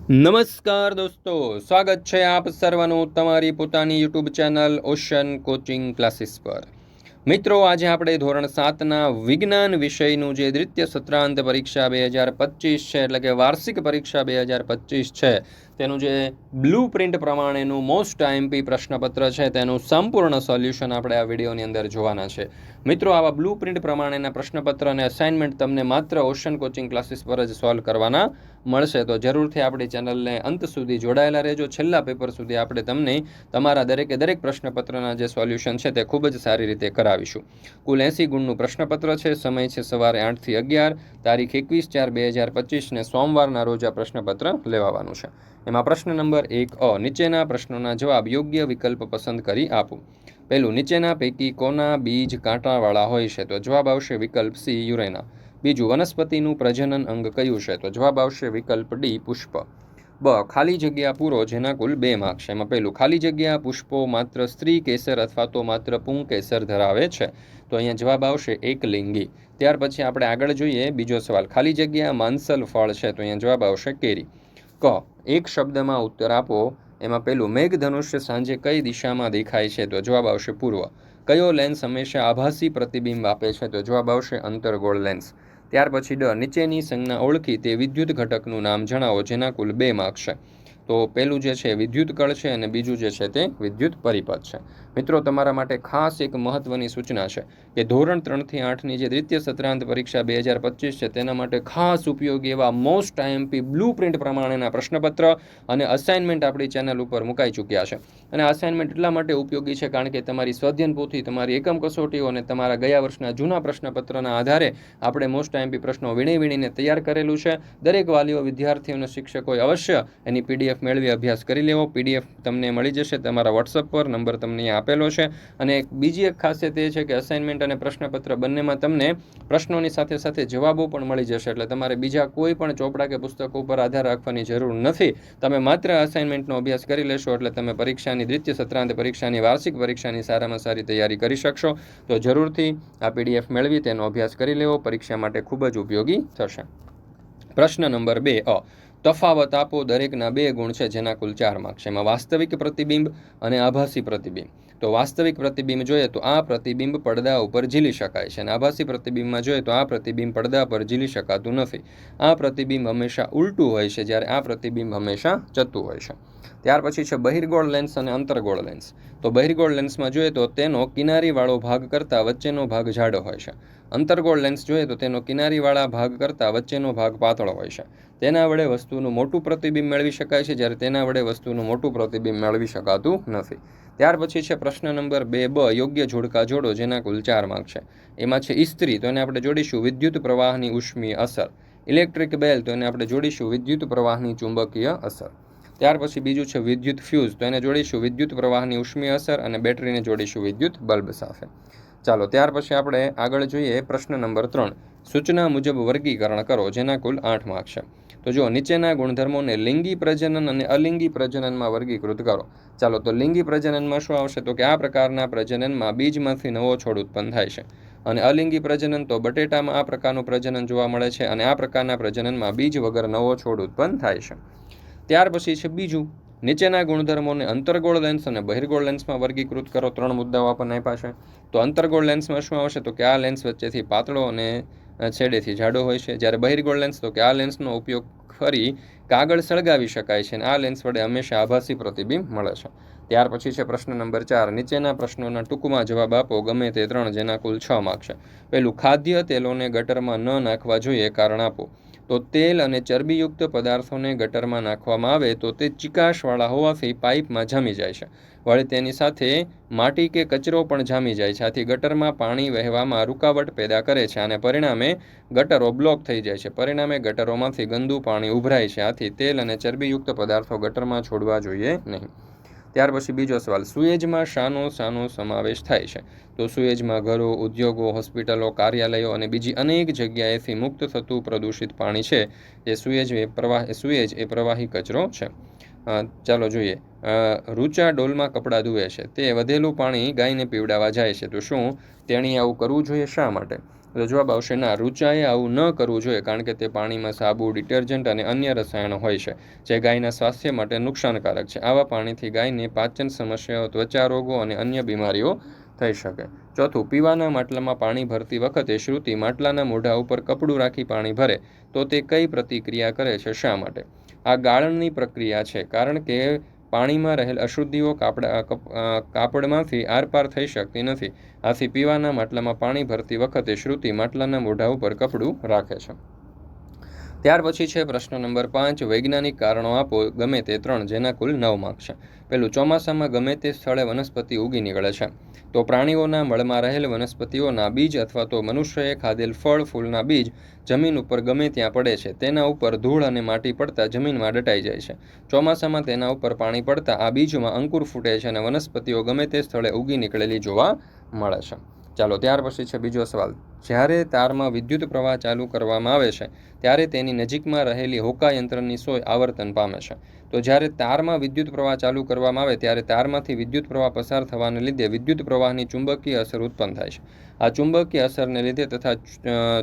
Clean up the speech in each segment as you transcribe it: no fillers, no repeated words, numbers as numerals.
નમસ્કાર દોસ્તો, સ્વાગત છે આપ સર્વનું તમારી પોતાની YouTube channel ocean coaching classes પર. મિત્રો, આજે આપણે ધોરણ 7ના વિજ્ઞાન વિષયનું જે દ્વિતીય સત્રાંત પરીક્ષા 2025 છે, એટલે કે વાર્ષિક પરીક્ષા 2025 છે, તેનું જે બ્લુ પ્રિન્ટ પ્રમાણેનું મોસ્ટ આઈએમપી પ્રશ્નપત્ર છે તેનું સંપૂર્ણ સોલ્યુશન આપણે આ વિડીયોની અંદર જોવાના છે. મિત્રો, આવા બ્લુ પ્રિન્ટ પ્રમાણેના પ્રશ્નપત્ર અને અસાઇનમેન્ટ તમને માત્ર ઓશન કોચિંગ ક્લાસીસ પર જ સોલ્વ કરવાના મળશે. તો જરૂરથી આપણી ચેનલને અંત સુધી જોડાયેલા રહેજો. છેલ્લા પેપર સુધી આપણે તમને તમારા દરેક પ્રશ્નપત્રના જે સોલ્યુશન છે તે ખૂબ જ સારી રીતે કરાવીશું. કુલ 80 ગુણનું પ્રશ્નપત્ર છે. સમય છે સવારે 8 થી 11, તારીખ 21/4/2025 ને સોમવારના રોજ આ પ્રશ્નપત્ર લેવાવાનું છે. એમાં પ્રશ્ન નંબર 1 નીચેના પ્રશ્નોના જવાબ યોગ્ય વિકલ્પ પસંદ કરી આપો. પહેલું, નીચેના પૈકી કોના બીજ કાંટાવાળા હોય છે? તો જવાબ આવશે વિકલ્પ સી, યુરેના. બીજું, વનસ્પતિનું પ્રજનન અંગ કયું છે? તો જવાબ આવશે વિકલ્પ ડી, પુષ્પ. બ, ખાલી જગ્યા પૂરો જેના કુલ 2 માર્ક છે. એમાં પહેલું, ખાલી જગ્યા પુષ્પો માત્ર સ્ત્રી કેસર અથવા તો માત્ર પું કેસર ધરાવે છે? તો અહીંયા જવાબ આવશે એકલિંગી. ત્યાર પછી આપણે આગળ જોઈએ બીજો સવાલ, ખાલી જગ્યા માંસલ ફળ છે? તો અહીંયા જવાબ આવશે કેરી. ક, એક શબ્દમાં ઉત્તર આપો. એમાં પહેલું, મેઘધનુષ્ય સાંજે કઈ દિશામાં દેખાય છે? તો જવાબ આવશે પૂર્વ. કયો લેન્સ હંમેશા આભાસી પ્રતિબિંબ આપે છે? તો જવાબ આવશે અંતર્ગોળ લેન્સ. ત્યાર પછી ડ, નીચેની સંજ્ઞા ઓળખી તે વિદ્યુત ઘટકનું નામ જણાવો જેના કુલ 2 માર્ક છે. તો પહેલું જે છે વિદ્યુત કળ છે અને બીજું જે છે તે વિદ્યુત પરિપથ છે. મિત્રો, તમારા માટે ખાસ એક મહત્વની સૂચના છે કે ધોરણ 3 થી 8ની જે દ્વિતીય સત્રાંત પરીક્ષા 2025 છે તેના માટે ખાસ ઉપયોગી એવા મોસ્ટ આઈએમપી બ્લુ પ્રિન્ટ પ્રમાણેના પ્રશ્નપત્ર અને અસાઇનમેન્ટ આપણી ચેનલ ઉપર મુકાઈ ચૂક્યા છે. અને અસાઇનમેન્ટ એટલા માટે ઉપયોગી છે કારણ કે તમારી સ્વાધ્યાયન પોથી, તમારી એકમ કસોટીઓ અને તમારા ગયા વર્ષના જૂના પ્રશ્નપત્રના આધારે આપણે મોસ્ટ આઈએમપી પ્રશ્નો વીણીને તૈયાર કરેલું છે. દરેક વાલીઓ, વિદ્યાર્થીઓ અને શિક્ષકોએ અવશ્ય એની પીડીએફ મેળવી અભ્યાસ કરી લેવો. પીડીએફ તમને મળી જશે તમારા વોટ્સઅપ પર, નંબર તમને અહીંયા આપેલો છે. અને બીજી એક ખાસિયત એ છે કે અસાઇનમેન્ટ અને પ્રશ્નપત્ર બંનેમાં તમને પ્રશ્નોની સાથે સાથે જવાબો પણ મળી જશે. એટલે તમારે બીજા કોઈ પણ ચોપડા કે પુસ્તકો ઉપર આધાર રાખવાની જરૂર નથી. તમે માત્ર અસાઇનમેન્ટનો અભ્યાસ કરી લેશો એટલે તમે પરીક્ષાની દ્વિતીય સત્રાંત પરીક્ષાની વાર્ષિક પરીક્ષાની સારામાં સારી તૈયારી કરી શકશો. તો જરૂરથી આ પીડીએફ મેળવી તેનો અભ્યાસ કરી લેવો. પરીક્ષા માટે ખૂબ જ ઉપયોગી થશે. પ્રશ્ન નંબર 2 તફાવત આપો. દરેકના 2 ગુણ છે જેના કુલ 4 માર્ક છે. એમાં વાસ્તવિક પ્રતિબિંબ અને આભાસી પ્રતિબિંબ. તો વાસ્તવિક પ્રતિબિંબ જોઈએ તો આ પ્રતિબિંબ પડદા ઉપર ઝીલી શકાય છે અને આભાસી પ્રતિબિંબમાં જોઈએ તો આ પ્રતિબિંબ પડદા પર ઝીલી શકાતું નથી. આ પ્રતિબિંબ હંમેશા ઉલટું હોય છે જ્યારે આ પ્રતિબિંબ હંમેશા ચત્તું હોય છે. ત્યાર પછી છે બહિર્ગોળ લેન્સ અને અંતર્ગોળ લેન્સ. તો બહિર્ગોળ લેન્સમાં જોઈએ તો તેનો કિનારીવાળો ભાગ કરતાં વચ્ચેનો ભાગ જાડો હોય છે. અંતર્ગોળ લેન્સ જોઈએ તો તેનો કિનારીવાળા ભાગ કરતાં વચ્ચેનો ભાગ પાતળો હોય છે. તેના વડે વસ્તુનું મોટું પ્રતિબિંબ મેળવી શકાય છે જ્યારે તેના વડે વસ્તુનું મોટું પ્રતિબિંબ મેળવી શકાતું નથી. ત્યાર પછી છે પ્રશ્ન નંબર 2 યોગ્ય જોડકા જોડો જેના કુલ 4 માર્ક છે. એમાં છે ઇસ્ત્રી, તો એને આપણે જોડીશું વિદ્યુત પ્રવાહની ઉષ્મીય અસર. ઇલેક્ટ્રિક બેલ, તો એને આપણે જોડીશું વિદ્યુત પ્રવાહની ચુંબકીય અસર. ત્યાર પછી બીજું છે વિદ્યુત ફ્યુઝ, તો એને જોડીશું વિદ્યુત પ્રવાહની ઉષ્મીય અસર અને બેટરીને જોડીશું વિદ્યુત બલ્બ સાથે. ચાલો, ત્યાર પછી આપણે આગળ જોઈએ પ્રશ્ન નંબર 3, સૂચના મુજબ વર્ગીકરણ કરો જેના કુલ 8 માર્ક છે. તો જો નીચેના ગુણધર્મોને લિંગી પ્રજનન અને અલિંગી પ્રજનનમાં વર્ગીકૃત કરો. ચાલો, તો લિંગી પ્રજનનમાં શું આવશે? તો કે આ પ્રકારના પ્રજનનમાં બીજમાંથી નવો છોડ ઉત્પન્ન થાય છે. અને અલિંગી પ્રજનન, તો બટેટામાં આ પ્રકારનું પ્રજનન જોવા મળે છે અને આ પ્રકારના પ્રજનનમાં બીજ વગર નવો છોડ ઉત્પન્ન થાય છે. ત્યાર પછી છે બીજું, નીચેના ગુણધર્મોને અંતર્ગોળ લેન્સ અને બહિર્ગોળ લેન્સમાં વર્ગીકૃત કરો. 3 મુદ્દાઓ આપણને આપ્યા છે. તો અંતર્ગોળ લેન્સમાં શું આવશે? તો કે આ લેન્સ વચ્ચેથી પાતળો અને છેડેથી જાડો હોય છે. જ્યારે બહિર્ગોળ લેન્સ, તો કે આ લેન્સનો ઉપયોગ કરી કાગળ સળગાવી શકાય છે અને આ લેન્સ વડે હંમેશા આભાસી પ્રતિબિંબ મળે છે. ત્યાર પછી છે પ્રશ્ન નંબર 4, નીચેના પ્રશ્નોના ટૂંકમાં જવાબ આપો ગમે તે 3 જેના કુલ 6 માર્ક છે. પહેલું, ખાદ્ય તેલોને ગટરમાં ન નાખવા જોઈએ, કારણ આપો. તો તેલ અને ચરબીયુક્ત પદાર્થોને ગટરમાં નાખવામાં આવે તો તે ચિકાશવાળા હોવાથી પાઇપમાં જામી જાય છે. વળી તેની સાથે માટી કે કચરો પણ જામી જાય છે. આથી ગટરમાં પાણી વહેવામાં રૂકાવટ પેદા કરે છે અને પરિણામે ગટરો બ્લોક થઈ જાય છે. પરિણામે ગટરોમાંથી ગંદુ પાણી ઉભરાય છે. આથી તેલ અને ચરબીયુક્ત પદાર્થો ગટરમાં છોડવા જોઈએ નહીં. ત્યાર પછી બીજો સવાલ, સુએજમાં શાનો સમાવેશ થાય છે? તો સુએજમાં ઘરો, ઉદ્યોગો, હોસ્પિટલો, કાર્યાલયો અને બીજી અનેક જગ્યાએથી મુક્ત થતું પ્રદૂષિત પાણી છે. જે સુએજ એ પ્રવાહી કચરો છે. ચાલો જોઈએ, રૂચા ડોલમાં કપડાં ધુએ છે. તે વધેલું પાણી ગાયને પીવડાવવા જાય છે. તો શું તેણે આવું કરવું જોઈએ? શા માટે? તો જવાબ આવશે ના. રૂચાએ આવું ન કરવું જોઈએ, કારણ કે તે પાણીમાં સાબુ, ડિટર્જન્ટ અને અન્ય રસાયણો હોય છે જે ગાયના સ્વાસ્થ્ય માટે નુકસાનકારક છે. આવા પાણીથી ગાયને પાચન સમસ્યાઓ, ત્વચા રોગો અને અન્ય બીમારીઓ થઈ શકે. ચોથું, પીવાના માટલામાં પાણી ભરતી વખતે શ્રુતિ માટલાના મોઢા ઉપર કપડું રાખી પાણી ભરે તો તે કઈ પ્રતિક્રિયા કરે છે? શા માટે? આ ગાળણની પ્રક્રિયા છે, કારણ કે પાણીમાં રહેલ અશુદ્ધિઓ કાપડમાંથી આરપાર થઈ શકતી નથી. આથી પીવાના માટલામાં પાણી ભરતી વખતે શ્રુતિ માટલાના મોઢા ઉપર કપડું રાખે છે. ત્યાર પછી છે પ્રશ્ન નંબર 5. વૈજ્ઞાનિક કારણો આપો ગમે તે 3, જેના કુલ 9 માર્ક છે. પહેલું, ચોમાસામાં ગમે તે સ્થળે વનસ્પતિ ઉગી નીકળે છે. તો પ્રાણીઓના મળમાં રહેલ વનસ્પતિઓના બીજ અથવા તો મનુષ્યએ ખાધેલ ફળ ફૂલના બીજ જમીન ઉપર ગમે ત્યાં પડે છે. તેના ઉપર ધૂળ અને માટી પડતા જમીનમાં દટાઈ જાય છે. ચોમાસામાં તેના ઉપર પાણી પડતા આ બીજમાં અંકુર ફૂટે છે અને વનસ્પતિઓ ગમે તે સ્થળે ઉગી નીકળેલી જોવા મળે છે. ચાલો, ત્યાર પછી છે બીજો સવાલ. જ્યારે તારમાં વિદ્યુત પ્રવાહ ચાલુ કરવામાં આવે છે ત્યારે તેની નજીકમાં રહેલી હોકાયંત્રની સોય આવર્તન પામે છે. તો જ્યારે તારમાં વિદ્યુત પ્રવાહ ચાલુ કરવામાં આવે ત્યારે તારમાંથી વિદ્યુત પ્રવાહ પસાર થવાને લીધે વિદ્યુત પ્રવાહની ચુંબકીય અસર ઉત્પન્ન થાય છે. આ ચુંબકીય અસરને લીધે તથા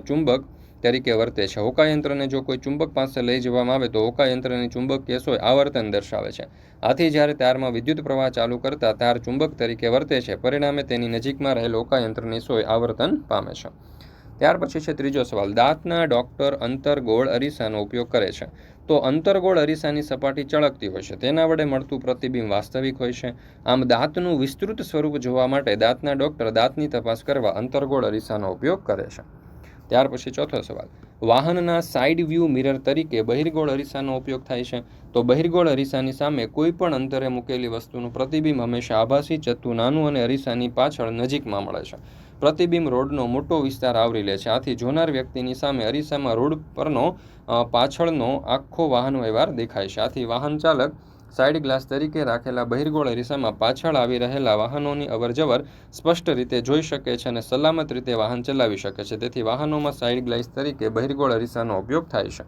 ચુંબક તરીકે વર્તે છે. હોકાયંત્રને જો કોઈ ચુંબક પાસે લઈ જવામાં આવે તો હોકાયંત્રની ચુંબકીય સોય આવર્તન દર્શાવે છે. આથી જ્યારે તારમાં વિદ્યુત પ્રવાહ ચાલુ કરતા તાર ચુંબક તરીકે વર્તે છે, પરિણામે તેની નજીકમાં રહેલ હોકાયંત્રની સોય આવર્તન પામે છે. ત્યાર પછી છે ત્રીજો સવાલ. દાંતના ડોક્ટર અંતરગોળ અરીસાનો ઉપયોગ કરે છે. તો અંતરગોળ અરીસાની સપાટી ચળકતી હોય છે. તેના વડે મળતું પ્રતિબિંબ વાસ્તવિક હોય છે. આમ દાંતનું વિસ્તૃત સ્વરૂપ જોવા માટે દાંતના ડોક્ટર દાંતની તપાસ કરવા અંતરગોળ અરીસાનો ઉપયોગ કરે છે. ત્યાર પછી ચોથો સવાલ. વાહનના સાઇડ વ્યૂ મિરર તરીકે બહિર્ગોળ અરીસાનો ઉપયોગ થાય છે. તો બહિર્ગોળ અરીસાની સામે કોઈ પણ અંતરે મૂકેલી વસ્તુનું પ્રતિબિંબ હંમેશા આભાસી ચત્તુ નાનું અને અરીસાની પાછળ નજીકમાં મળે છે. પ્રતિબિંબ રોડનો મોટો વિસ્તાર આવરી લે છે. આથી જોનાર વ્યક્તિની સામે અરીસામાં રોડ પરનો પાછળનો આખો વાહન વ્યવહાર દેખાય છે. આથી વાહન ચાલક સાઇડ ગ્લાસ તરીકે રાખેલા બહિર્ગોળ અરીસામાં પાછળ આવી રહેલા વાહનોની અવરજવર સ્પષ્ટ રીતે જોઈ શકે છે અને સલામત રીતે વાહન ચલાવી શકે છે. તેથી વાહનોમાં સાઇડ ગ્લાસ તરીકે બહિર્ગોળ અરીસાનો ઉપયોગ થાય છે.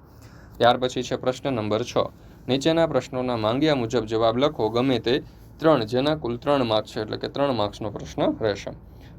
ત્યાર પછી છે પ્રશ્ન નંબર 6. નીચેના પ્રશ્નોના માંગ્યા મુજબ જવાબ લખો ગમે તે 3, જેના કુલ 3 માર્ક્સ છે, એટલે કે 3 માર્ક્સનો પ્રશ્ન રહેશે.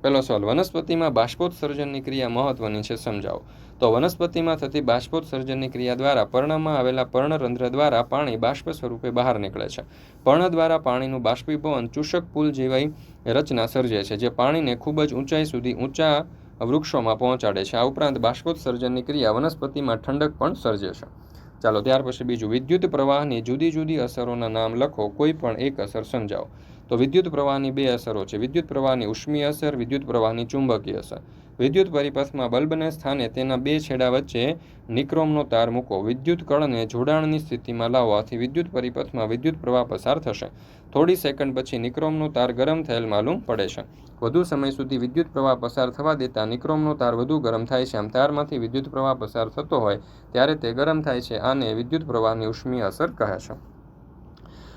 પહેલો સવાલ. વનસ્પતિમાં બાષ્પોત્સર્જનની ક્રિયા મહત્વની છે, સમજાવો. તો વનસ્પતિમાં થતી બાષ્પોત્સર્જનની ક્રિયા દ્વારા પર્ણમાં આવેલા પર્ણરંધ્ર દ્વારા પાણી બાષ્પ સ્વરૂપે બહાર નીકળે છે. પર્ણ દ્વારા પાણીનું બાષ્પીભવન ચૂષક પુલ જેવી રચના સર્જે છે, જે પાણીને ખૂબ જ ઊંચાઈ સુધી ઊંચા વૃક્ષોમાં પહોંચાડે છે. આ ઉપરાંત બાષ્પોત્સર્જનની ક્રિયા વનસ્પતિમાં ઠંડક પણ સર્જે છે. ચાલો, ત્યાર પછી બીજું. વિદ્યુત પ્રવાહની જુદી જુદી અસરોના નામ લખો. કોઈ પણ એક અસર સમજાવો. તો વિદ્યુત પ્રવાહની 2 અસરો છે. વિદ્યુત પ્રવાહની ઉષ્મીય અસર, વિદ્યુત પ્રવાહની ચુંબકીય અસર. વિદ્યુત પરિપથમાં બલ્બને સ્થાને તેના 2 છેડા વચ્ચે નિક્રોમનો તાર મૂકો. વિદ્યુત કળને જોડાણની સ્થિતિમાં લાવવાથી વિદ્યુત પરિપથમાં વિદ્યુત પ્રવાહ પસાર થશે. થોડી સેકન્ડ પછી નિક્રોમનો તાર ગરમ થયેલ માલુમ પડે છે. વધુ સમય સુધી વિદ્યુત પ્રવાહ પસાર થવા દેતા નિક્રોમનો તાર વધુ ગરમ થાય છે. આમ તારમાંથી વિદ્યુત પ્રવાહ પસાર થતો હોય ત્યારે તે ગરમ થાય છે. આને વિદ્યુત પ્રવાહની ઉષ્મીય અસર કહે છે.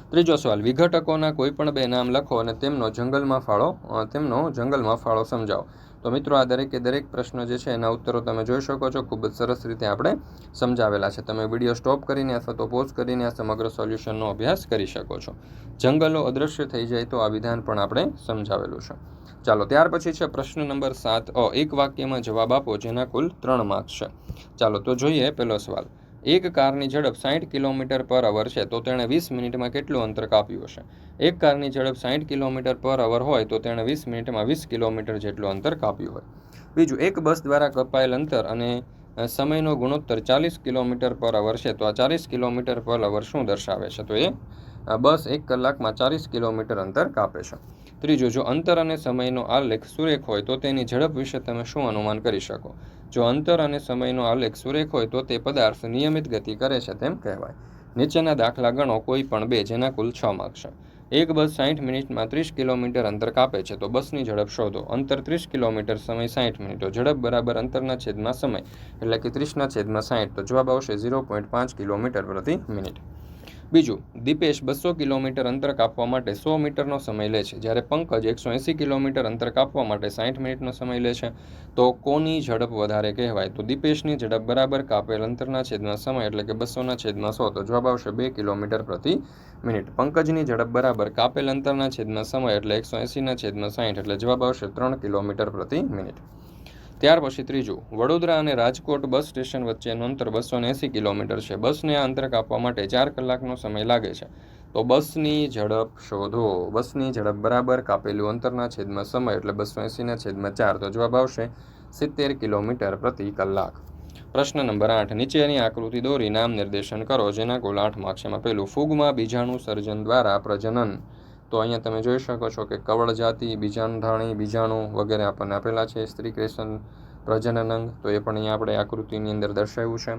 ત્રીજો સવાલ. વિઘટકોના કોઈ પણ 2 નામ લખો અને તેમનો જંગલમાં ફાળો સમજાવો. તો મિત્રો, આ દરેક પ્રશ્ન જે છે એના ઉત્તરો તમે જોઈ શકો છો. ખૂબ જ સરસ રીતે આપણે સમજાવેલા છે. તમે વિડીયો સ્ટોપ કરીને અથવા તો પોઝ કરીને આ સમગ્ર સોલ્યુશનનો અભ્યાસ કરી શકો છો. જંગલો અદૃશ્ય થઈ જાય તો આ વિધાન પણ આપણે સમજાવેલું છે. ચાલો, ત્યાર પછી છે પ્રશ્ન નંબર 7. એક વાક્યમાં જવાબ આપો, જેના કુલ 3 માર્ક્સ છે. ચાલો, તો જોઈએ પહેલો સવાલ. એક કારની ઝડપ 60 km/h છે, તો તેણે 20 મિનિટમાં કેટલું અંતર કાપ્યું હશે? એક કારની ઝડપ 60 km/h હોય તો તેણે 20 મિનિટમાં 20 કિલોમીટર જેટલું અંતર કાપ્યું હોય. બીજું. એક બસ દ્વારા કપાયેલ અંતર અને સમયનો ગુણોત્તર 40 km/h છે, તો આ 40 km/h શું દર્શાવે છે? તો એ બસ 1 કલાકમાં 40 કિલોમીટર અંતર કાપે છે. ત્રીજું. જો અંતર અને સમયનો આલેખ સુરેખ હોય તો તેની ઝડપ વિશે તમે શું અનુમાન કરી શકો? જો અંતર અને સમયનો આલેખ સુરેખ હોય તો તે પદાર્થ નિયમિત ગતિ કરે છે તેમ કહેવાય. નીચેના દાખલા ગણો કોઈ પણ 2, જેના કુલ 6 માર્ક્સ છે. એક બસ 60 મિનિટમાં 30 કિલોમીટર અંતર કાપે છે, તો બસની ઝડપ શોધો. અંતર 30 કિલોમીટર, સમય 60 મિનિટ. તો ઝડપ બરાબર અંતરના છેદમાં સમય, એટલે કે 30/60. તો જવાબ આવશે 0.5 કિલોમીટર પ્રતિ મિનિટ. બીજું. દીપેશ 200 કિલોમીટર અંતર કાપવા માટે 100 મીટરનો સમય લે છે, જ્યારે પંકજ 180 કિલોમીટર અંતર કાપવા માટે 60 મિનિટનો સમય લે છે. તો કોની ઝડપ વધારે કહેવાય? તો દીપેશની ઝડપ બરાબર કાપેલ અંતરના છેદમાં સમય, એટલે કે 200/100. તો જવાબ આવશે 2 કિલોમીટર પ્રતિ મિનિટ. પંકજની ઝડપ બરાબર કાપેલ અંતરના છેદમાં સમય, એટલે 180/60. એટલે જવાબ આવશે 3 કિલોમીટર પ્રતિ મિનિટ. ત્યાર પછી ત્રીજું, વડોદરા અને રાજકોટ બસ સ્ટેશન વચ્ચેનું અંતર 280 કિલોમીટર છે. બસને આ અંતર કાપવા માટે 4 કલાકનો સમય લાગે છે. તો બસની ઝડપ શોધો. બસની ઝડપ બરાબર કાપેલું અંતરના છેદમાં સમય એટલે 280 છેદમાં 4. તો જવાબ આવશે 70 કિલોમીટર પ્રતિ કલાક. પ્રશ્ન નંબર 8, નીચેની આકૃતિ દોરી નામ નિર્દેશન કરો જેના કુલ 8 માર્ક્સ. એમાં પહેલું, ફૂગમાં બીજાણુ સર્જન દ્વારા પ્રજનન. તો અહીંયા તમે જોઈ શકો છો કે કવળ જાતિ, બીજાણુધાણી, બીજાણુ વગેરે આપણને આપેલા છે. સ્ત્રીકેશન, પ્રજનન અંગ, તો એ પણ અહીંયા આપણે આકૃતિની અંદર દર્શાવ્યું છે.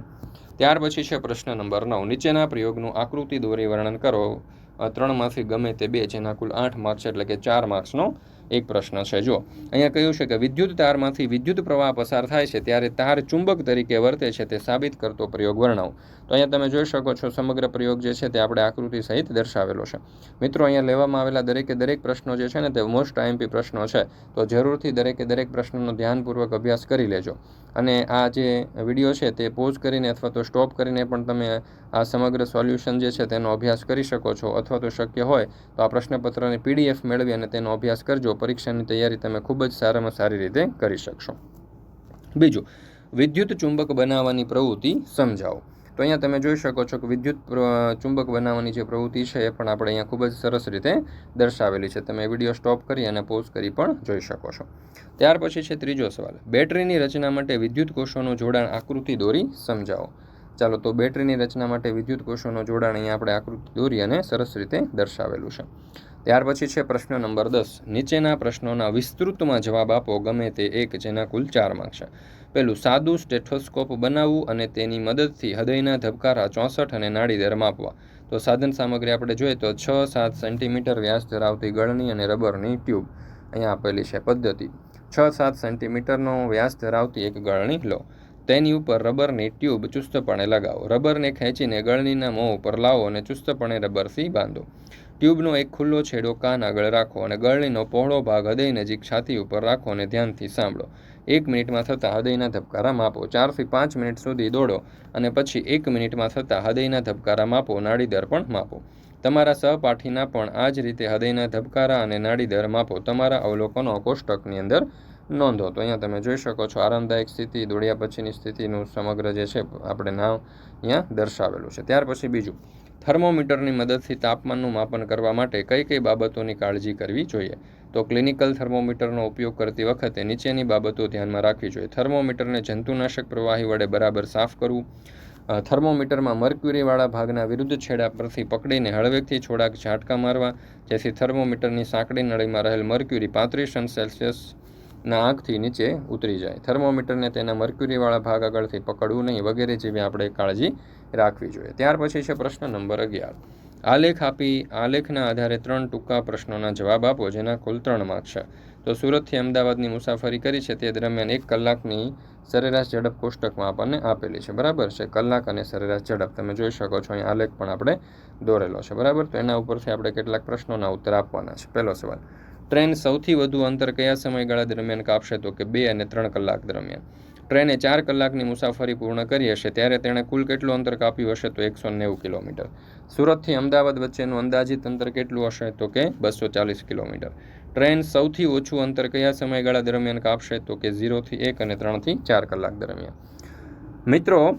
ત્યાર પછી છે પ્રશ્ન નંબર 9, નીચેના પ્રયોગનું આકૃતિ દોરી વર્ણન કરો. 3માંથી ગમે તે 2, જેના કુલ 8 માર્ક્સ એટલે કે 4 માર્ક્સનો એક પ્રશ્ન છે. જો અહીંયા કહ્યું છે કે વિદ્યુત તારમાંથી વિદ્યુત પ્રવાહ પસાર થાય છે ત્યારે તાર ચુંબક તરીકે વર્તે છે તે સાબિત કરતો પ્રયોગ વર્ણવો. તો અહીંયા તમે જોઈ શકો છો સમગ્ર પ્રયોગ જે છે તે આપણે આકૃતિ સહિત દર્શાવેલો છે. મિત્રો, અહીંયા લેવામાં આવેલા દરેક પ્રશ્નો જે છે ને તે મોસ્ટ આઈએમપી પ્રશ્નો છે. તો જરૂરથી દરેક પ્રશ્નોનો ધ્યાનપૂર્વક અભ્યાસ કરી લેજો. અને આ જે વિડીયો છે તે પોઝ કરીને અથવા તો સ્ટોપ કરીને પણ તમે આ સમગ્ર સોલ્યુશન જે છે તેનો અભ્યાસ કરી શકો છો, અથવા તો શક્ય હોય તો આ પ્રશ્નપત્રની PDF મેળવી અને તેનો અભ્યાસ કરજો. પરીક્ષાની તૈયારી તમે ખૂબ જ સારામાં સારી રીતે કરી શકશો. બીજું, વિદ્યુત ચુંબક બનાવવાની પ્રવૃત્તિ સમજાવો. તો અહીંયા તમે જોઈ શકો છો કે વિદ્યુત ચુંબક બનાવવાની જે પ્રવૃત્તિ છે એ પણ આપણે અહીંયા ખૂબ જ સરસ રીતે દર્શાવેલી છે. તમે વિડીયો સ્ટોપ કરી અને પોઝ કરી પણ જોઈ શકો છો. ત્યાર પછી છે ત્રીજો સવાલ, બેટરીની રચના માટે વિદ્યુત કોષોનું જોડાણ આકૃતિ દોરી સમજાવો. ચાલો, તો બેટરીની રચના માટે વિદ્યુત કોષોનું જોડાણ અહીંયા આપણે આકૃતિ દોરી અને સરસ રીતે દર્શાવેલું છે. ત્યાર પછી છે પ્રશ્ન નંબર 10, નીચેના પ્રશ્નોના વિસ્તૃતમાં જવાબ આપો ગમે તે એક, જેના કુલ 4 માર્ક્સ છે. પહેલું, સાદું સ્ટેથોસ્કોપ બનાવવું અને તેની મદદથી હૃદયના ધબકારા 64 અને નાડી દર માપવા. તો સાધન સામગ્રી આપણે જોઈએ તો 6-7 સેન્ટીમીટર વ્યાસ ધરાવતી ગળણી અને રબરની ટ્યુબ અહીંયા આપેલી છે. પદ્ધતિ, 6-7 સેન્ટીમીટરનો વ્યાસ ધરાવતી એક ગળણી લો, તેની ઉપર રબરની ટ્યુબ ચુસ્તપણે લગાવો, રબરને ખેંચીને ગળણીના મોં ઉપર લાવો અને ચુસ્તપણે રબરથી બાંધો. ટ્યુબનો એક ખુલ્લો છેડો કાન આગળ રાખો અને ગળણીનો પહોળો ભાગ હૃદય નજીક છાતી ઉપર રાખો અને ધ્યાનથી સાંભળો. 1 મિનિટમાં થતા હૃદયના ધબકારા માપો. 4 થી 5 મિનિટ સુધી દોડો અને પછી 1 મિનિટમાં થતા હૃદયના ધબકારા માપો, નાડી દર પણ માપો. તમારા સહપાઠીના પણ આ જ રીતે હૃદયના ધબકારા અને નાડી દર માપો. તમારા અવલોકનો કોષ્ટકની અંદર નોંધો. તો અહીંયા તમે જોઈ શકો છો આરામદાયક સ્થિતિ, દોડ્યા પછીની સ્થિતિનું સમગ્ર જે છે આપણે નામ અહીંયા દર્શાવેલું છે. ત્યાર પછી બીજું, થર્મોમીટરની મદદથી તાપમાનનું માપન કરવા માટે કઈ બાબતોની કાળજી કરવી જોઈએ. તો ક્લિનિકલ થર્મોમીટરનો ઉપયોગ કરતી વખતે નીચેની બાબતો ધ્યાનમાં રાખવી જોઈએ. થર્મોમીટરને જંતુનાશક પ્રવાહી વડે બરાબર સાફ કરવું. થર્મોમીટરમાં મર્ક્યુરીવાળા ભાગના વિરુદ્ધ છેડા પરથી પકડીને હળવેકથી થોડાક ઝાટકા મારવા, જેથી થર્મોમીટરની સાંકડી નળીમાં રહેલ મર્ક્યુરી 35°C ના આંખથી નીચે ઉતરી જાય. થર્મોમીટરને તેના મર્ક્યુરીવાળા ભાગ આગળથી પકડવું નહીં, વગેરે જેવી આપણે કાળજી રાખવી જોઈએ. ત્યાર પછી છે પ્રશ્ન નંબર 11, આલેખ આપી આલેખના આધારે 3 ટૂંકા પ્રશ્નોના જવાબ આપો, જેના કુલ 3 માર્ક્સ છે. તો સુરતથી અમદાવાદની મુસાફરી કરી છે તે દરમિયાન 1 કલાકની સરેરાશ ઝડપ કોષ્ટકમાં આપણને આપેલી છે. બરાબર છે, કલાક અને સરેરાશ ઝડપ તમે જોઈ શકો છો. અહીં આલેખ પણ આપણે દોરેલો છે. બરાબર, તો એના ઉપરથી આપણે કેટલાક પ્રશ્નોના ઉત્તર આપવાના છે. પહેલો સવાલ, ટ્રેન સૌથી વધુ અંતર કયા સમયગાળા દરમિયાન કાપશે. તો કે 2 અને 3 કલાક દરમિયાન. ટ્રેને 4 કલાકની મુસાફરી પૂર્ણ કરી હશે ત્યારે તેણે કુલ કેટલું અંતર કાપ્યું હશે. તો 190 કિલોમીટર. સુરતથી અમદાવાદ વચ્ચેનું અંદાજિત અંતર કેટલું હશે. તો કે 240 કિલોમીટર. ટ્રેન સૌથી ઓછું અંતર કયા સમયગાળા દરમિયાન કાપશે. તો કે 0 થી 1 અને 3 થી 4 કલાક દરમિયાન. મિત્રો,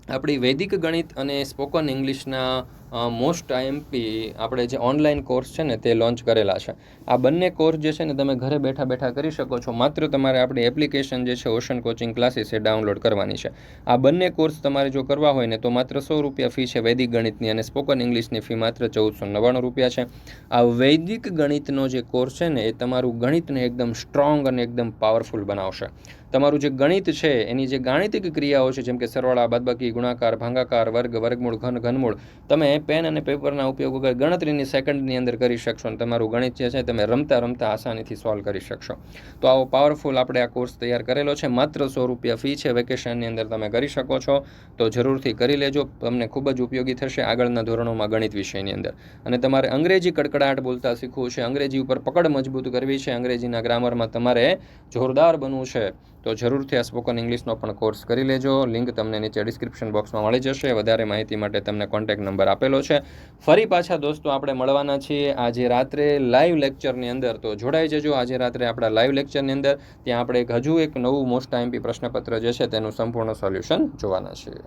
આપણી વૈદિક ગણિત અને સ્પોકન ઇંગ્લિશના મોસ્ટ આઈએમપી આપણે જે ઓનલાઈન કોર્સ છે ને તે લોન્ચ કરેલા છે. આ બંને કોર્સ જે છે ને તમે ઘરે બેઠા કરી શકો છો. માત્ર તમારે આપણી એપ્લિકેશન જે છે ઓશન કોચિંગ ક્લાસીસ એ ડાઉનલોડ કરવાની છે. આ બંને કોર્સ તમારે જો કરવા હોય ને તો માત્ર 100 રૂપિયા ફી છે વૈદિક ગણિતની, અને સ્પોકન ઇંગ્લિશની ફી માત્ર 1499 રૂપિયા છે. આ વૈદિક ગણિતનો જે કોર્સ છે ને એ તમારું ગણિતને એકદમ સ્ટ્રોંગ અને એકદમ પાવરફુલ બનાવશે. તમારું જે ગણિત છે એની જે ગાણિતિક ક્રિયાઓ છે, જેમ કે સરવાળા, બાદબાકી, ગુણાકાર, ભાગાકાર, વર્ગ, વર્ગમૂળ, ઘન, ઘનમૂળ, તમે પેન અને પેપરના ઉપયોગ વગર ગણતરીની સેકન્ડની અંદર કરી શકશો અને તમારું ગણિત જે છે તમે રમતા આસાનીથી સોલ્વ કરી શકશો. તો આવો પાવરફુલ આપણે આ કોર્સ તૈયાર કરેલો છે. માત્ર 100 રૂપિયા ફી છે. વેકેશનની અંદર તમે કરી શકો છો, તો જરૂરથી કરી લેજો. તમને ખૂબ જ ઉપયોગી થશે આગળના ધોરણોમાં ગણિત વિષયની અંદર. અને તમારે અંગ્રેજી કડકડાટ બોલતા શીખવું છે, અંગ્રેજી ઉપર પકડ મજબૂત કરવી છે, અંગ્રેજીના ગ્રામરમાં તમારે જોરદાર બનવું છે, તો જરૂરથી આ સ્પોકન ઇંગ્લિશનો પણ કોર્સ કરી લેજો. લિંક તમને નીચે ડિસ્ક્રિપ્શન બોક્સમાં મળી જશે. વધારે માહિતી માટે તમને કોન્ટેક્ટ નંબર આપેલો આપેલો છે. ફરી પાછા દોસ્તો આપણે મળવાના છીએ આજે રાત્રે લાઈવ લેક્ચરની અંદર. તો જોડાઈ જજો આજે રાત્રે આપણા લાઈવ લેક્ચરની અંદર. ત્યાં આપણે હજુ એક નવું મોસ્ટ આઈએમપી પ્રશ્નપત્ર જે છે તેનું સંપૂર્ણ સોલ્યુશન જોવાના છીએ.